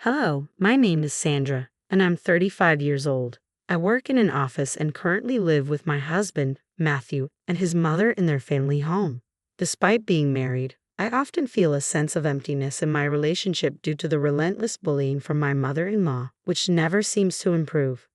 Hello, my name is Sandra, and I'm 35 years old. I work in an office and currently live with my husband, Matthew, and his mother in their family home. Despite being married, I often feel a sense of emptiness in my relationship due to the relentless bullying from my mother-in-law, which never seems to improve.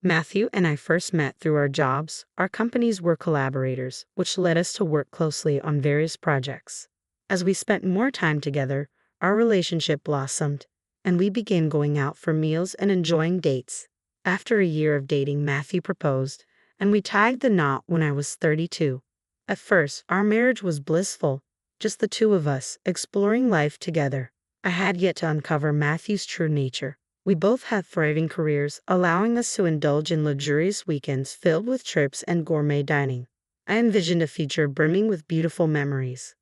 Matthew and I first met through our jobs. Our companies were collaborators, which led us to work closely on various projects. As we spent more time together, our relationship blossomed, and we began going out for meals and enjoying dates. After a year of dating, Matthew proposed, and we tied the knot when I was 32. At first, our marriage was blissful, just the two of us, exploring life together. I had yet to uncover Matthew's true nature. We both had thriving careers, allowing us to indulge in luxurious weekends filled with trips and gourmet dining. I envisioned a future brimming with beautiful memories.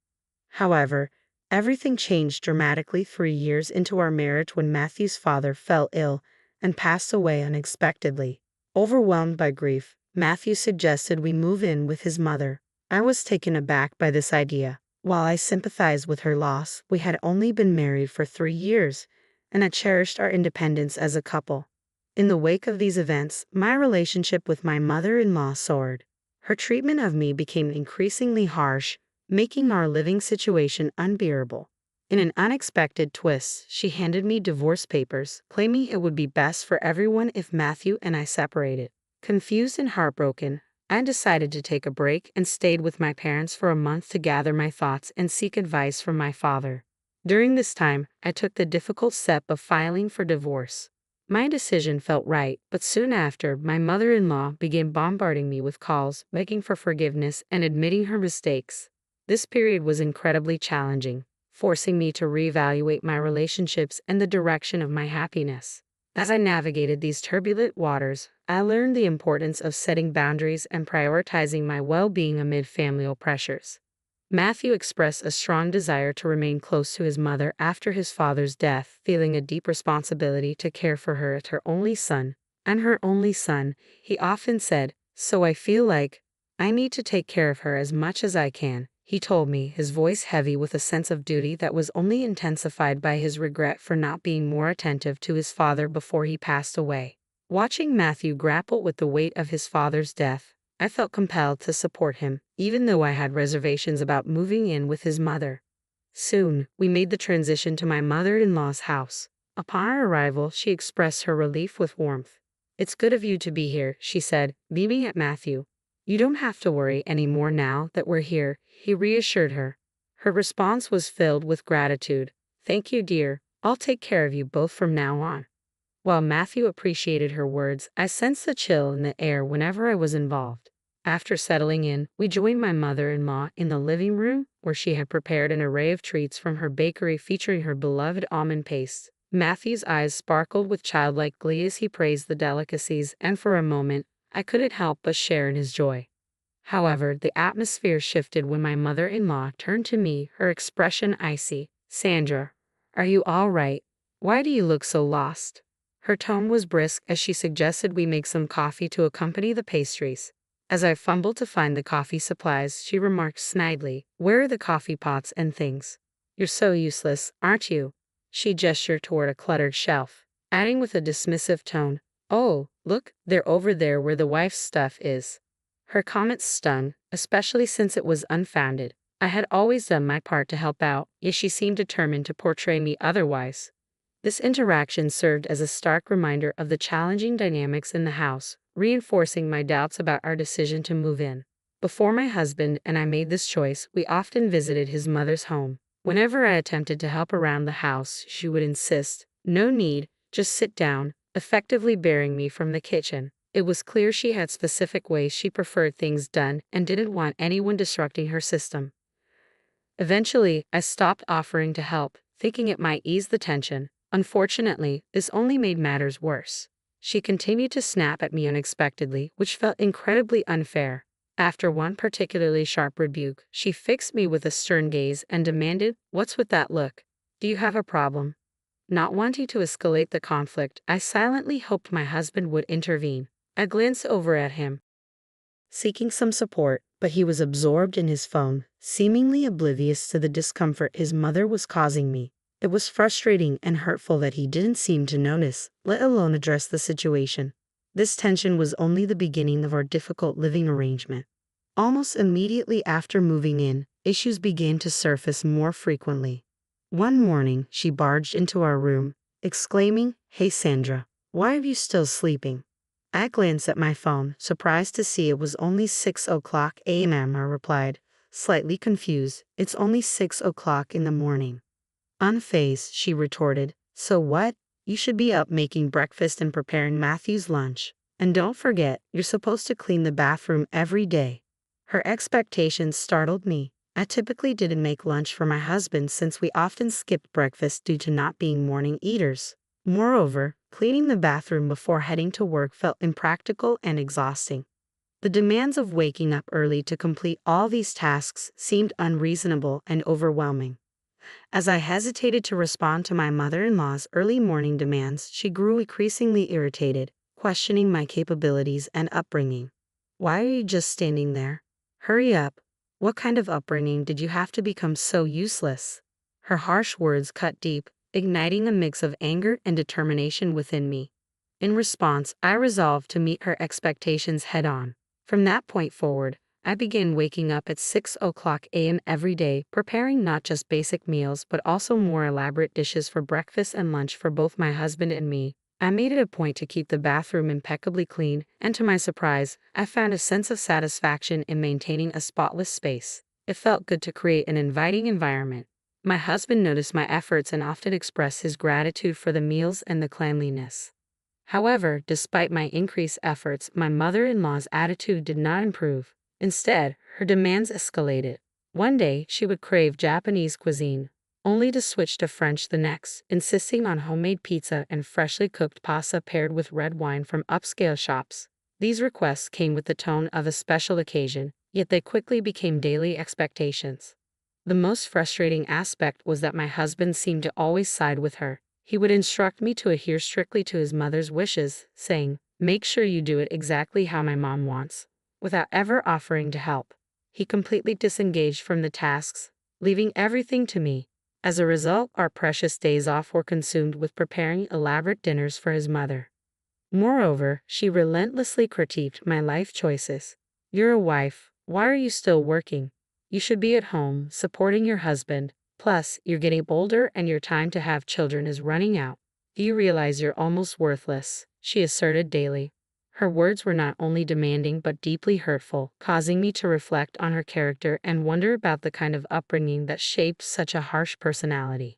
However, everything changed dramatically 3 years into our marriage when Matthew's father fell ill and passed away unexpectedly. Overwhelmed by grief, Matthew suggested we move in with his mother. I was taken aback by this idea. While I sympathized with her loss, we had only been married for 3 years, and I cherished our independence as a couple. In the wake of these events, my relationship with my mother-in-law soared. Her treatment of me became increasingly harsh, making our living situation unbearable. In an unexpected twist, she handed me divorce papers, claiming it would be best for everyone if Matthew and I separated. Confused and heartbroken, I decided to take a break and stayed with my parents for a month to gather my thoughts and seek advice from my father. During this time, I took the difficult step of filing for divorce. My decision felt right, but soon after, my mother-in-law began bombarding me with calls, begging for forgiveness and admitting her mistakes. This period was incredibly challenging, forcing me to reevaluate my relationships and the direction of my happiness. As I navigated these turbulent waters, I learned the importance of setting boundaries and prioritizing my well-being amid familial pressures. Matthew expressed a strong desire to remain close to his mother after his father's death, feeling a deep responsibility to care for her as her only son. And her only son, he often said, "So I feel like I need to take care of her as much as I can," he told me, his voice heavy with a sense of duty that was only intensified by his regret for not being more attentive to his father before he passed away. Watching Matthew grapple with the weight of his father's death, I felt compelled to support him, even though I had reservations about moving in with his mother. Soon, we made the transition to my mother-in-law's house. Upon our arrival, she expressed her relief with warmth. "It's good of you to be here," she said, beaming at Matthew. "You don't have to worry anymore now that we're here," he reassured her. Her response was filled with gratitude. "Thank you, dear. I'll take care of you both from now on." While Matthew appreciated her words, I sensed a chill in the air whenever I was involved. After settling in, we joined my mother-in-law in the living room, where she had prepared an array of treats from her bakery featuring her beloved almond paste. Matthew's eyes sparkled with childlike glee as he praised the delicacies, and for a moment, I couldn't help but share in his joy. However, the atmosphere shifted when my mother-in-law turned to me, her expression icy. "Sandra, are you all right? Why do you look so lost?" Her tone was brisk as she suggested we make some coffee to accompany the pastries. As I fumbled to find the coffee supplies, she remarked snidely, "Where are the coffee pots and things? You're so useless, aren't you?" She gestured toward a cluttered shelf, adding with a dismissive tone, "Oh, look, they're over there where the wife's stuff is." Her comment stung, especially since it was unfounded. I had always done my part to help out, yet she seemed determined to portray me otherwise. This interaction served as a stark reminder of the challenging dynamics in the house, reinforcing my doubts about our decision to move in. Before my husband and I made this choice, we often visited his mother's home. Whenever I attempted to help around the house, she would insist, "No need, just sit down," effectively barring me from the kitchen. It was clear she had specific ways she preferred things done and didn't want anyone disrupting her system. Eventually, I stopped offering to help, thinking it might ease the tension. Unfortunately, this only made matters worse. She continued to snap at me unexpectedly, which felt incredibly unfair. After one particularly sharp rebuke, she fixed me with a stern gaze and demanded, "What's with that look? Do you have a problem?" Not wanting to escalate the conflict, I silently hoped my husband would intervene. I glanced over at him, seeking some support, but he was absorbed in his phone, seemingly oblivious to the discomfort his mother was causing me. It was frustrating and hurtful that he didn't seem to notice, let alone address the situation. This tension was only the beginning of our difficult living arrangement. Almost immediately after moving in, issues began to surface more frequently. One morning, she barged into our room, exclaiming, "Hey Sandra, why are you still sleeping?" I glanced at my phone, surprised to see it was only 6 o'clock a.m. I replied, slightly confused, "It's only 6 o'clock in the morning." Unfazed, she retorted, "So what? You should be up making breakfast and preparing Matthew's lunch. And don't forget, you're supposed to clean the bathroom every day." Her expectations startled me. I typically didn't make lunch for my husband since we often skipped breakfast due to not being morning eaters. Moreover, cleaning the bathroom before heading to work felt impractical and exhausting. The demands of waking up early to complete all these tasks seemed unreasonable and overwhelming. As I hesitated to respond to my mother-in-law's early morning demands, she grew increasingly irritated, questioning my capabilities and upbringing. "Why are you just standing there? Hurry up. What kind of upbringing did you have to become so useless?" Her harsh words cut deep, igniting a mix of anger and determination within me. In response, I resolved to meet her expectations head-on. From that point forward, I began waking up at 6 a.m. every day, preparing not just basic meals but also more elaborate dishes for breakfast and lunch for both my husband and me. I made it a point to keep the bathroom impeccably clean, and to my surprise, I found a sense of satisfaction in maintaining a spotless space. It felt good to create an inviting environment. My husband noticed my efforts and often expressed his gratitude for the meals and the cleanliness. However, despite my increased efforts, my mother-in-law's attitude did not improve. Instead, her demands escalated. One day, she would crave Japanese cuisine, only to switch to French the next, insisting on homemade pizza and freshly cooked pasta paired with red wine from upscale shops. These requests came with the tone of a special occasion, yet they quickly became daily expectations. The most frustrating aspect was that my husband seemed to always side with her. He would instruct me to adhere strictly to his mother's wishes, saying, "Make sure you do it exactly how my mom wants," without ever offering to help. He completely disengaged from the tasks, leaving everything to me. As a result, our precious days off were consumed with preparing elaborate dinners for his mother. Moreover, she relentlessly critiqued my life choices. "You're a wife. Why are you still working? You should be at home, supporting your husband. Plus, you're getting older and your time to have children is running out. Do you realize you're almost worthless?" she asserted daily. Her words were not only demanding but deeply hurtful, causing me to reflect on her character and wonder about the kind of upbringing that shaped such a harsh personality.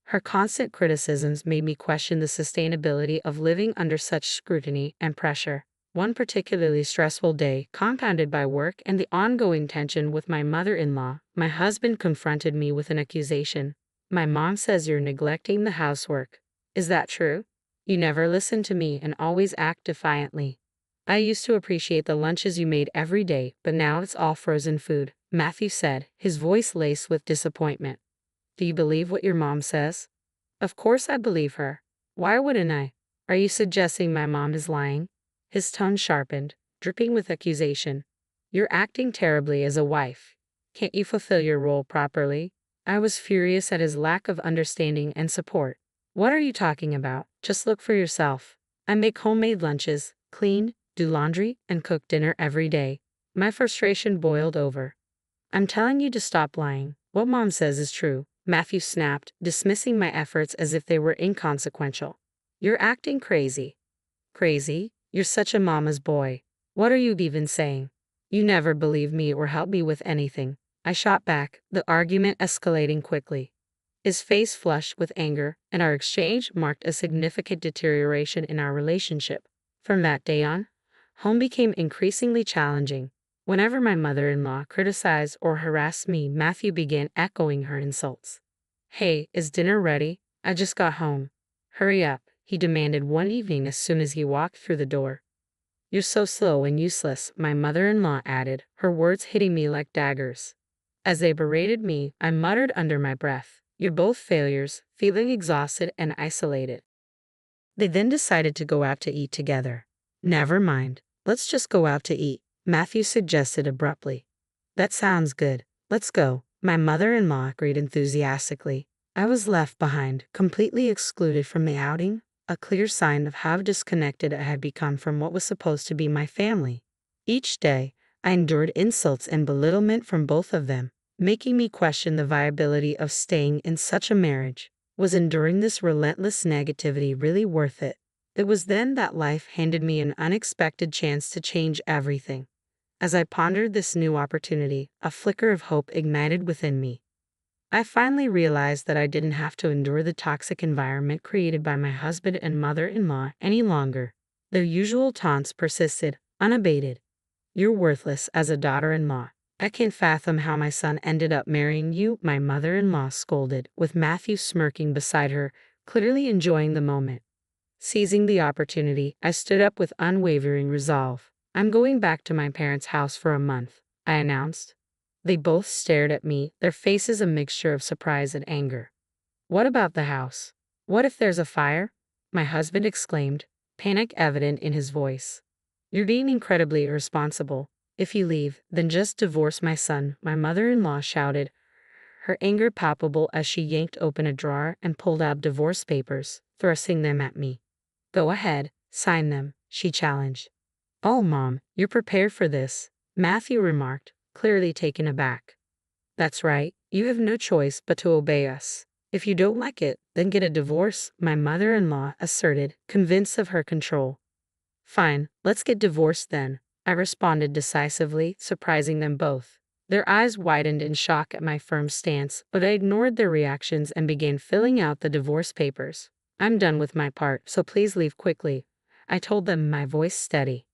Her constant criticisms made me question the sustainability of living under such scrutiny and pressure. One particularly stressful day, compounded by work and the ongoing tension with my mother-in-law, my husband confronted me with an accusation. "My mom says you're neglecting the housework. Is that true? You never listen to me and always act defiantly. I used to appreciate the lunches you made every day, but now it's all frozen food," Matthew said, his voice laced with disappointment. "Do you believe what your mom says?" "Of course I believe her. Why wouldn't I? Are you suggesting my mom is lying?" His tone sharpened, dripping with accusation. "You're acting terribly as a wife. Can't you fulfill your role properly?" I was furious at his lack of understanding and support. "What are you talking about? Just look for yourself. I make homemade lunches, clean, do laundry, and cook dinner every day." My frustration boiled over. "I'm telling you to stop lying. What mom says is true," Matthew snapped, dismissing my efforts as if they were inconsequential. "You're acting crazy." "Crazy? You're such a mama's boy. What are you even saying? You never believe me or help me with anything," I shot back, the argument escalating quickly. His face flushed with anger, and our exchange marked a significant deterioration in our relationship. From that day on, home became increasingly challenging. Whenever my mother-in-law criticized or harassed me, Matthew began echoing her insults. "Hey, is dinner ready? I just got home. Hurry up," he demanded one evening as soon as he walked through the door. "You're so slow and useless," my mother-in-law added, her words hitting me like daggers. As they berated me, I muttered under my breath, "You're both failures," feeling exhausted and isolated. They then decided to go out to eat together. "Never mind. Let's just go out to eat," Matthew suggested abruptly. "That sounds good. Let's go," my mother-in-law agreed enthusiastically. I was left behind, completely excluded from the outing, a clear sign of how disconnected I had become from what was supposed to be my family. Each day, I endured insults and belittlement from both of them, making me question the viability of staying in such a marriage. Was enduring this relentless negativity really worth it? It was then that life handed me an unexpected chance to change everything. As I pondered this new opportunity, a flicker of hope ignited within me. I finally realized that I didn't have to endure the toxic environment created by my husband and mother-in-law any longer. Their usual taunts persisted, unabated. "You're worthless as a daughter-in-law. I can't fathom how my son ended up marrying you," my mother-in-law scolded, with Matthew smirking beside her, clearly enjoying the moment. Seizing the opportunity, I stood up with unwavering resolve. "I'm going back to my parents' house for a month," I announced. They both stared at me, their faces a mixture of surprise and anger. "What about the house? What if there's a fire?" my husband exclaimed, panic evident in his voice. "You're being incredibly irresponsible. If you leave, then just divorce my son," my mother-in-law shouted, her anger palpable as she yanked open a drawer and pulled out divorce papers, thrusting them at me. "Go ahead, sign them," she challenged. "Oh, Mom, you're prepared for this," Matthew remarked, clearly taken aback. "That's right, you have no choice but to obey us. If you don't like it, then get a divorce," my mother-in-law asserted, convinced of her control. "Fine, let's get divorced then," I responded decisively, surprising them both. Their eyes widened in shock at my firm stance, but I ignored their reactions and began filling out the divorce papers. "I'm done with my part, so please leave quickly," I told them, my voice steady.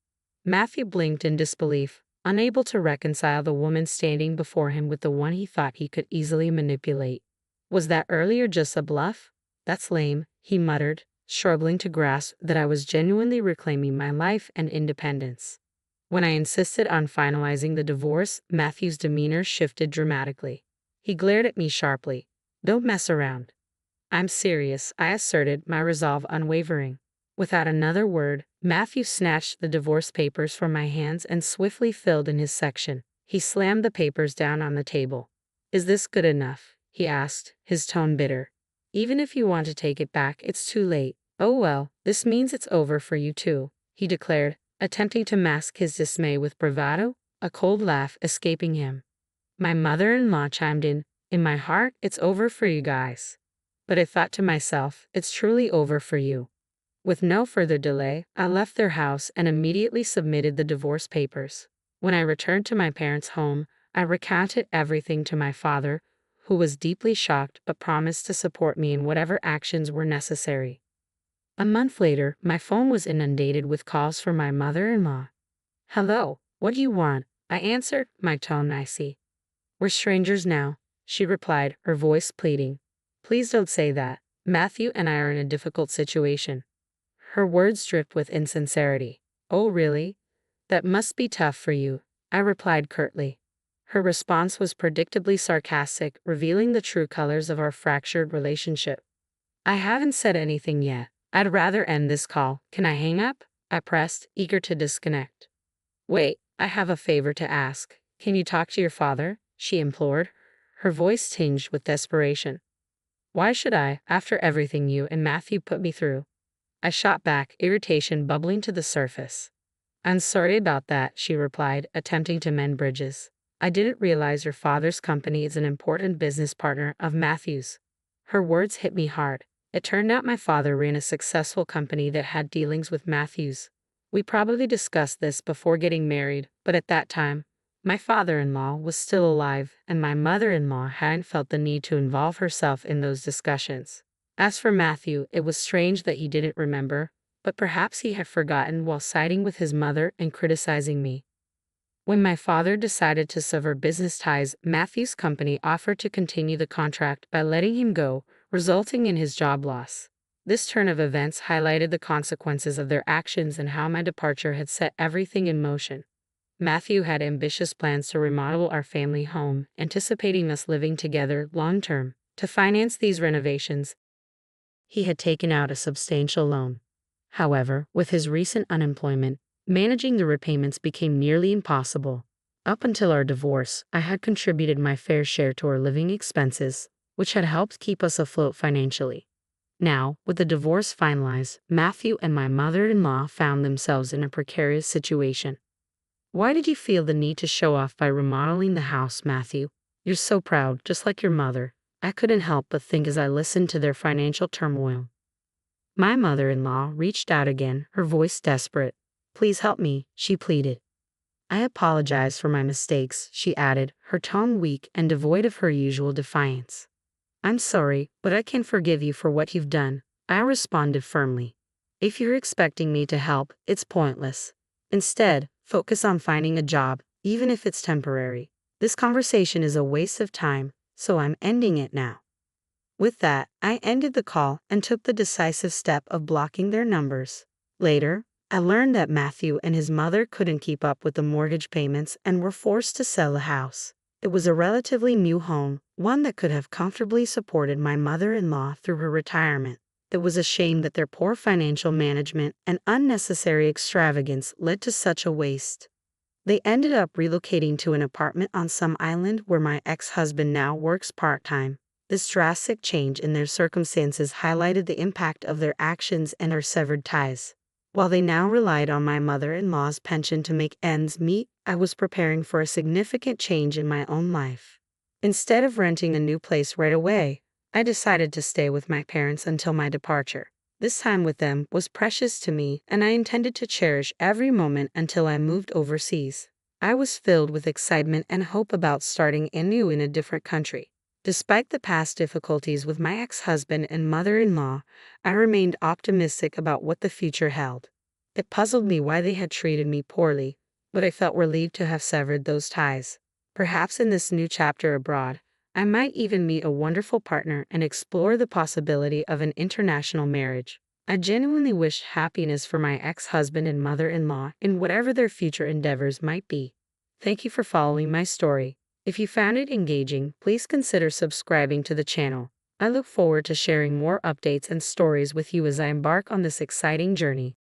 Matthew blinked in disbelief, unable to reconcile the woman standing before him with the one he thought he could easily manipulate. "Was that earlier just a bluff? That's lame," he muttered, struggling to grasp that I was genuinely reclaiming my life and independence. When I insisted on finalizing the divorce, Matthew's demeanor shifted dramatically. He glared at me sharply. "Don't mess around." "I'm serious," I asserted, my resolve unwavering. Without another word, Matthew snatched the divorce papers from my hands and swiftly filled in his section. He slammed the papers down on the table. "Is this good enough?" he asked, his tone bitter. "Even if you want to take it back, it's too late." "Oh well, this means it's over for you too," he declared, attempting to mask his dismay with bravado, a cold laugh escaping him. My mother-in-law chimed in my heart, it's over for you guys. But I thought to myself, it's truly over for you. With no further delay, I left their house and immediately submitted the divorce papers. When I returned to my parents' home, I recounted everything to my father, who was deeply shocked but promised to support me in whatever actions were necessary. A month later, my phone was inundated with calls from my mother-in-law. "Hello, what do you want?" I answered, my tone icy. "We're strangers now," she replied, her voice pleading. "Please don't say that. Matthew and I are in a difficult situation." Her words dripped with insincerity. "Oh, really? That must be tough for you," I replied curtly. Her response was predictably sarcastic, revealing the true colors of our fractured relationship. "I haven't said anything yet. I'd rather end this call. Can I hang up?" I pressed, eager to disconnect. "Wait, I have a favor to ask. Can you talk to your father?" she implored, her voice tinged with desperation. "Why should I, after everything you and Matthew put me through?" I shot back, irritation bubbling to the surface. "I'm sorry about that," she replied, attempting to mend bridges. "I didn't realize your father's company is an important business partner of Matthew's." Her words hit me hard. It turned out my father ran a successful company that had dealings with Matthew's. We probably discussed this before getting married, but at that time, my father-in-law was still alive, and my mother-in-law hadn't felt the need to involve herself in those discussions. As for Matthew, it was strange that he didn't remember, but perhaps he had forgotten while siding with his mother and criticizing me. When my father decided to sever business ties, Matthew's company offered to continue the contract by letting him go, resulting in his job loss. This turn of events highlighted the consequences of their actions and how my departure had set everything in motion. Matthew had ambitious plans to remodel our family home, anticipating us living together long-term. To finance these renovations, he had taken out a substantial loan. However, with his recent unemployment, managing the repayments became nearly impossible. Up until our divorce, I had contributed my fair share to our living expenses, which had helped keep us afloat financially. Now, with the divorce finalized, Matthew and my mother-in-law found themselves in a precarious situation. Why did you feel the need to show off by remodeling the house, Matthew? You're so proud, just like your mother. I couldn't help but think as I listened to their financial turmoil. My mother-in-law reached out again, her voice desperate. Please help me, she pleaded. I apologize for my mistakes, she added, her tone weak and devoid of her usual defiance. I'm sorry, but I can't forgive you for what you've done, I responded firmly. If you're expecting me to help, it's pointless. Instead, focus on finding a job, even if it's temporary. This conversation is a waste of time, so I'm ending it now. With that, I ended the call and took the decisive step of blocking their numbers. Later, I learned that Matthew and his mother couldn't keep up with the mortgage payments and were forced to sell the house. It was a relatively new home, one that could have comfortably supported my mother-in-law through her retirement. It was a shame that their poor financial management and unnecessary extravagance led to such a waste. They ended up relocating to an apartment on some island where my ex-husband now works part-time. This drastic change in their circumstances highlighted the impact of their actions and our severed ties. While they now relied on my mother-in-law's pension to make ends meet, I was preparing for a significant change in my own life. Instead of renting a new place right away, I decided to stay with my parents until my departure. This time with them was precious to me, and I intended to cherish every moment until I moved overseas. I was filled with excitement and hope about starting anew in a different country. Despite the past difficulties with my ex-husband and mother-in-law, I remained optimistic about what the future held. It puzzled me why they had treated me poorly, but I felt relieved to have severed those ties. Perhaps in this new chapter abroad, I might even meet a wonderful partner and explore the possibility of an international marriage. I genuinely wish happiness for my ex-husband and mother-in-law in whatever their future endeavors might be. Thank you for following my story. If you found it engaging, please consider subscribing to the channel. I look forward to sharing more updates and stories with you as I embark on this exciting journey.